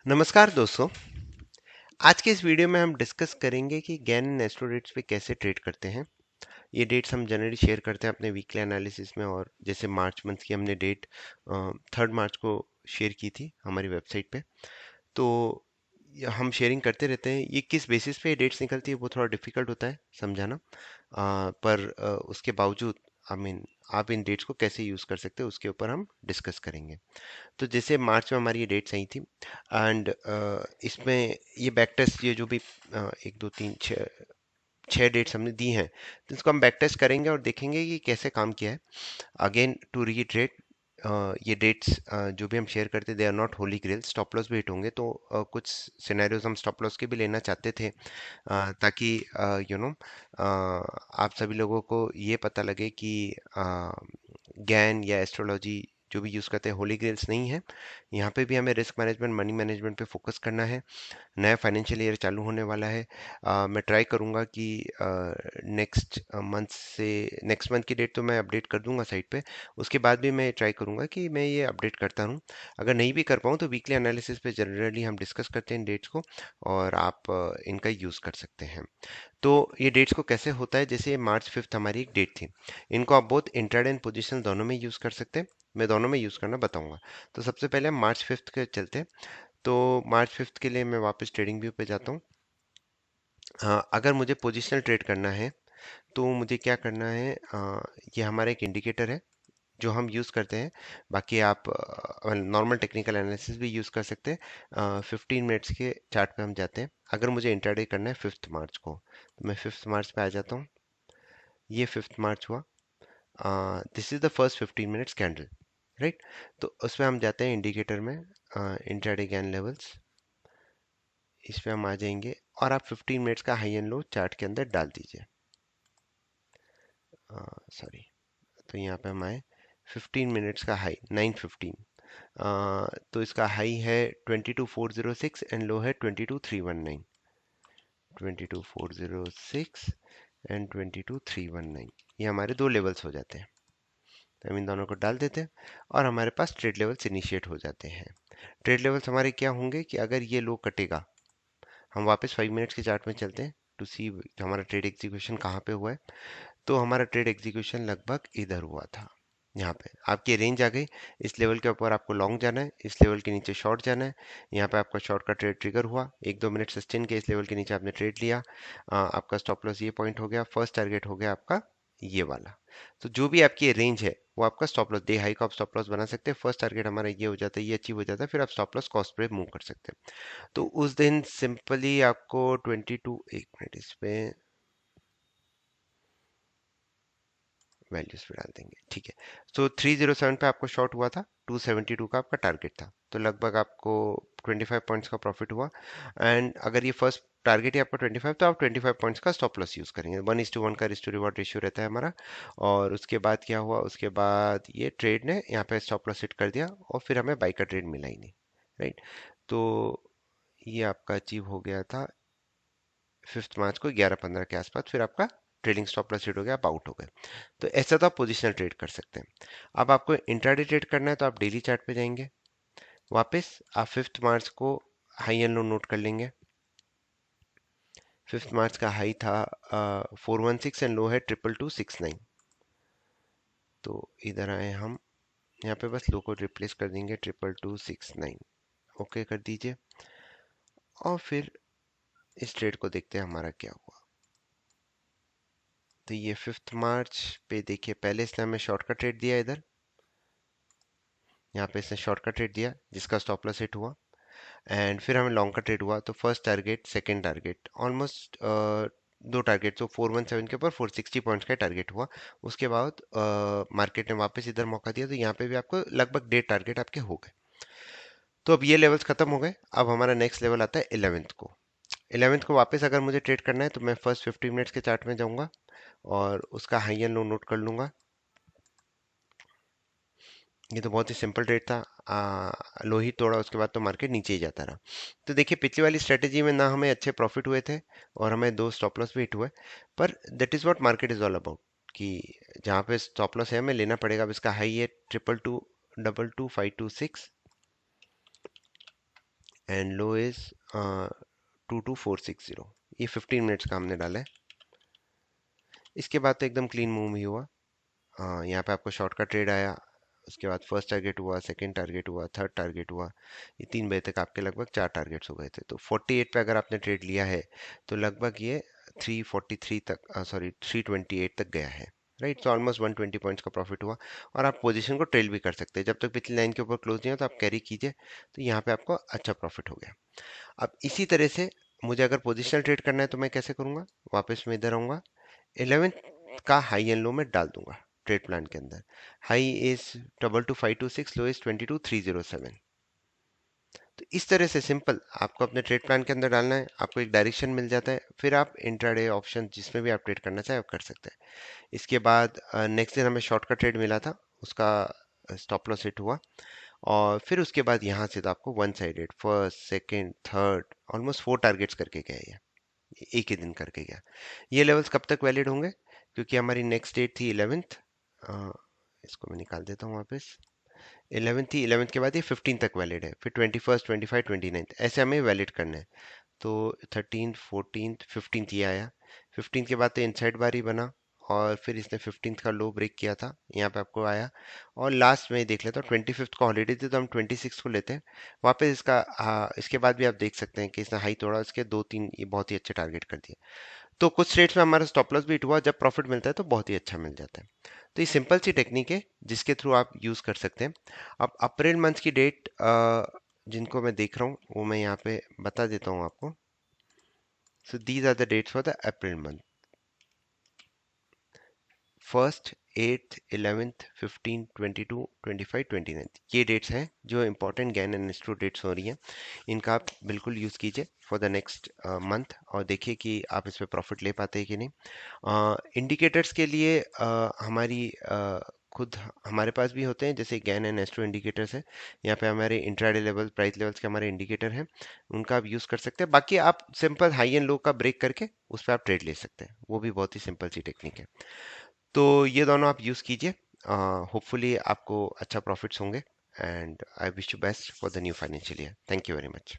नमस्कार दोस्तों। आज के इस वीडियो में हम डिस्कस करेंगे कि गैन एंड एस्ट्रो डेट्स पे कैसे ट्रेड करते हैं। ये डेट्स हम जनरली शेयर करते हैं अपने वीकली एनालिसिस में, और जैसे मार्च मंथ की हमने डेट 3 मार्च को शेयर की थी हमारी वेबसाइट पे। तो हम शेयरिंग करते रहते हैं। ये किस बेसिस पे डेट्स निकलती है वो थोड़ा डिफिकल्ट होता है समझाना, पर उसके बावजूद आई मीन आप इन डेट्स को कैसे यूज़ कर सकते हैं उसके ऊपर हम डिस्कस करेंगे। तो जैसे मार्च में हमारी ये डेट्स आई थी, एंड इसमें ये बैक टेस्ट, ये जो भी 1 2 3 6 डेट्स हमने दी हैं, तो इसको हम बैक टेस्ट करेंगे और देखेंगे कि कैसे काम किया है। अगेन टू रीट्रेट, ये डेट्स जो भी हम शेयर करते, they are not holy grail. Stop loss भी हिट होंगे, तो कुछ सिनेरियोज हम स्टॉप लॉस के भी लेना चाहते थे, ताकि यू नो आप सभी लोगों को ये पता लगे कि ज्ञान या एस्ट्रोलॉजी जो भी यूज़ करते हैं होली ग्रेल्स नहीं है। यहाँ पे भी हमें रिस्क मैनेजमेंट, मनी मैनेजमेंट पे फोकस करना है। नया फाइनेंशियल ईयर चालू होने वाला है। मैं ट्राई करूँगा कि नेक्स्ट मंथ की डेट तो मैं अपडेट कर दूंगा साइट पे। उसके बाद भी मैं ट्राई करूँगा कि मैं ये अपडेट करता रहूँ। अगर नहीं भी कर पाऊँ तो वीकली एनालिसिस पे जनरली हम डिस्कस करते हैं इन डेट्स को, और आप इनका यूज़ कर सकते हैं। तो ये डेट्स को कैसे होता है, जैसे मार्च 5 हमारी एक डेट थी। इनको आप बोथ इंट्राडे एंड पोजीशन दोनों में यूज़ कर सकते हैं। मैं दोनों में यूज़ करना बताऊंगा। तो सबसे पहले हम मार्च 5 के चलते हैं। तो मार्च 5 के लिए मैं वापस ट्रेडिंग व्यू पे जाता हूँ। अगर मुझे पोजिशनल ट्रेड करना है तो मुझे क्या करना है, ये हमारा एक इंडिकेटर है जो हम यूज़ करते हैं। बाकी आप नॉर्मल टेक्निकल एनालिसिस भी यूज़ कर सकते हैं। 15 मिनट्स के चार्ट पे हम जाते हैं। अगर मुझे इंट्राडे करना है 5 मार्च को, तो मैं 5 मार्च पे आ जाता हूँ। ये 5 मार्च हुआ। This is the first 15 minutes candle, right. तो उसमें हम जाते हैं इंडिकेटर में, इंट्राडे गैन लेवल्स, इस पे हम आ जाएंगे और आप 15 मिनट्स का हाई एंड लो चार्ट के अंदर डाल दीजिए। सॉरी, तो यहाँ पे हम आए। 15 मिनट्स का हाई 9:15, तो इसका हाई है 22,406 एंड लो है 22,319। 22,406 एंड 22,319, ये हमारे दो लेवल्स हो जाते हैं। तो हम इन दोनों को डाल देते हैं और हमारे पास ट्रेड लेवल्स इनिशिएट हो जाते हैं। ट्रेड लेवल्स हमारे क्या होंगे कि अगर ये लो कटेगा, हम वापस 5 मिनट्स के चार्ट में चलते हैं टू सी हमारा ट्रेड एग्जीक्यूशन कहाँ पे हुआ है। तो हमारा ट्रेड एग्जीक्यूशन लगभग इधर हुआ था। यहाँ पे आपकी रेंज आ गई। इस लेवल के ऊपर आपको लॉन्ग जाना है, इस लेवल के नीचे शॉर्ट जाना है। यहाँ पे आपका शॉर्ट का ट्रेड ट्रिगर हुआ, 1 2 मिनट सस्टेन के इस लेवल के नीचे आपने ट्रेड लिया। आपका स्टॉप लॉस ये पॉइंट हो गया, फर्स्ट टारगेट हो गया आपका ये वाला। तो जो भी आपकी रेंज है वो आपका स्टॉप लॉस, डे हाई का आप स्टॉप लॉस बना सकते हैं। फर्स्ट टारगेट हमारा ये हो जाता है, ये अचीव हो जाता है, फिर आप स्टॉप लॉस कॉस्ट पे मूव कर सकते हैं। तो उस दिन सिंपली आपको 22, एक मिनट इस पे वैल्यूज पे डाल देंगे, ठीक है। सो 307 पे आपको शॉर्ट हुआ था, 272 का आपका टारगेट था, तो लगभग आपको 25 पॉइंट्स का प्रॉफिट हुआ। एंड अगर ये फर्स्ट टारगेट है आपका 25, तो आप 25 पॉइंट्स का स्टॉप लॉस यूज करेंगे। 1:1 का रिस्क टू रिवॉर्ड रेशियो रहता है हमारा। और उसके बाद क्या हुआ, उसके बाद ये ट्रेड ने यहाँ पे स्टॉप लॉस हिट कर दिया और फिर हमें बाई का ट्रेड मिला ही नहीं, राइट। तो ये आपका अचीव हो गया था 5 मार्च को 11:15 के आसपास। फिर आपका ट्रेडिंग स्टॉप लॉस हिट हो गया, आप आउट हो गए। तो ऐसा तो आप पोजिशनल ट्रेड कर सकते हैं। अब आपको इंट्राडे ट्रेड करना है तो आप डेली चार्ट पे जाएंगे। वापस आप 5 मार्च को हाई एंड लो नोट कर लेंगे। 5 मार्च का हाई था 416 एंड लो है 22,269। तो इधर आए हम, यहाँ पे बस लो को रिप्लेस कर देंगे 22,269, ओके कर दीजिए। और फिर इस ट्रेड को देखते हैं हमारा क्या हुआ। तो ये 5 मार्च पे देखिए, पहले इसने हमें शॉर्ट का ट्रेड दिया इधर, यहाँ पे इसने शॉर्ट का ट्रेड दिया जिसका स्टॉप लॉस हिट हुआ। एंड फिर हमें लॉन्ग का ट्रेड हुआ, तो first target second target almost दो टारगेट, तो 417 के ऊपर 460 पॉइंट्स का टारगेट हुआ। उसके बाद मार्केट ने वापस इधर मौका दिया, तो यहाँ पे भी आपको लगभग 1.5 टारगेट आपके हो गए। तो अब ये लेवल्स खत्म हो गए। अब हमारा नेक्स्ट लेवल आता है 11th को। 11th को वापस अगर मुझे ट्रेड करना है तो मैं फर्स्ट 15 मिनट्स के चार्ट में जाऊंगा और उसका हाई एंड लो नोट कर लूंगा। ये तो बहुत ही सिंपल ट्रेड था। लो ही तोड़ा, उसके बाद तो मार्केट नीचे ही जाता रहा। तो देखिए पिछली वाली स्ट्रेटेजी में ना हमें अच्छे प्रॉफिट हुए थे और हमें दो स्टॉप लॉस भी हिट हुए। पर that is what market is all about, कि जहाँ पे स्टॉप लॉस है हमें लेना पड़ेगा। अब इसका हाई है 2222 526, एंड लो इज 22460। ये 15 मिनट्स का हमने डाला है। इसके बाद तो एकदम क्लीन मूव ही हुआ। यहाँ पे आपको शॉर्ट का ट्रेड आया, उसके बाद फर्स्ट टारगेट हुआ, सेकंड टारगेट हुआ, थर्ड टारगेट हुआ। ये 3 बजे तक आपके लगभग 4 टारगेट्स हो गए थे। तो 48 पे अगर आपने ट्रेड लिया है तो लगभग ये 343 तक, सॉरी 328 तक गया है। राइट, तो ऑलमोस्ट 120 पॉइंट्स का प्रॉफिट हुआ। और आप पोजीशन को ट्रेल भी कर सकते हैं, जब तक पिछली लाइन के ऊपर क्लोज नहीं हो तो आप कैरी कीजिए। तो यहाँ पे आपको अच्छा प्रॉफिट हो गया। अब इसी तरह से मुझे अगर पोजिशनल ट्रेड करना है तो मैं कैसे करूंगा? वापस मैं इधर आऊंगा, 11th का हाई एंड लो में डाल दूंगा ट्रेड प्लान के अंदर। High is 22526, low is 22307। तो इस तरह से सिंपल आपको अपने ट्रेड प्लान के अंदर डालना है, आपको एक डायरेक्शन मिल जाता है, फिर आप इंट्राडे ऑप्शन जिसमें भी आप ट्रेड करना चाहे आप कर सकते हैं। इसके बाद नेक्स्ट दिन हमें शॉर्ट का ट्रेड मिला था, उसका स्टॉप लॉस हिट हुआ। और फिर उसके बाद यहाँ से तो आपको one sided first second third almost 4 targets करके गए ये, एक ही दिन करके गया। ये लेवल्स कब तक वैलिड होंगे? क्योंकि हमारी नेक्स्ट डेट थी 11th। इसको मैं निकाल देता हूँ वापस। 11th थी, 11th के बाद ये 15 तक वैलिड है, फिर 21st 25 29 ऐसे हमें वैलिड करना है। तो 13 14 15 ये आया। 15 के बाद तो इनसाइड बार ही बना, और फिर इसने 15 का लो ब्रेक किया था, यहाँ पे आपको आया। और लास्ट में देख लेता हूँ, 25th को हॉलीडे थी तो हम 26 को लेते हैं वापस इसका। इसके बाद भी आप देख सकते हैं कि इसने हाई तोड़ा, इसके दो तीन ये बहुत ही अच्छे टारगेट कर दिए। तो कुछ ट्रेड्स में हमारा स्टॉप लॉस भी हिट हुआ, जब प्रॉफिट मिलता है तो बहुत ही अच्छा मिल जाता है। तो ये सिंपल सी टेक्निक है जिसके थ्रू आप यूज कर सकते हैं। अब अप्रैल मंथ की डेट जिनको मैं देख रहा हूँ वो मैं यहाँ पे बता देता हूँ आपको। So these are the dates for the April month. First, 8th, 11th, 15, 22, 25, 29, ये डेट्स हैं जो important Gann and astro dates हो रही हैं। इनका आप बिल्कुल यूज़ कीजिए फॉर द नेक्स्ट मंथ, और देखिए कि आप इस पे प्रॉफिट ले पाते हैं कि नहीं। इंडिकेटर्स के लिए हमारी खुद हमारे पास भी होते हैं, जैसे गैन एंड एस्ट्रो इंडिकेटर्स है। यहाँ पे हमारे इंट्राडे लेवल प्राइस लेवल्स के हमारे इंडिकेटर हैं, उनका आप यूज़ कर सकते हैं। बाकी आप सिंपल हाई एंड लो का ब्रेक करके उस पर आप ट्रेड ले सकते हैं, वो भी बहुत ही सिंपल सी टेक्निक है। तो ये दोनों आप यूज़ कीजिए, होपफुली आपको अच्छा प्रॉफिट्स होंगे। And I wish you best for the new financial year. Thank you very much.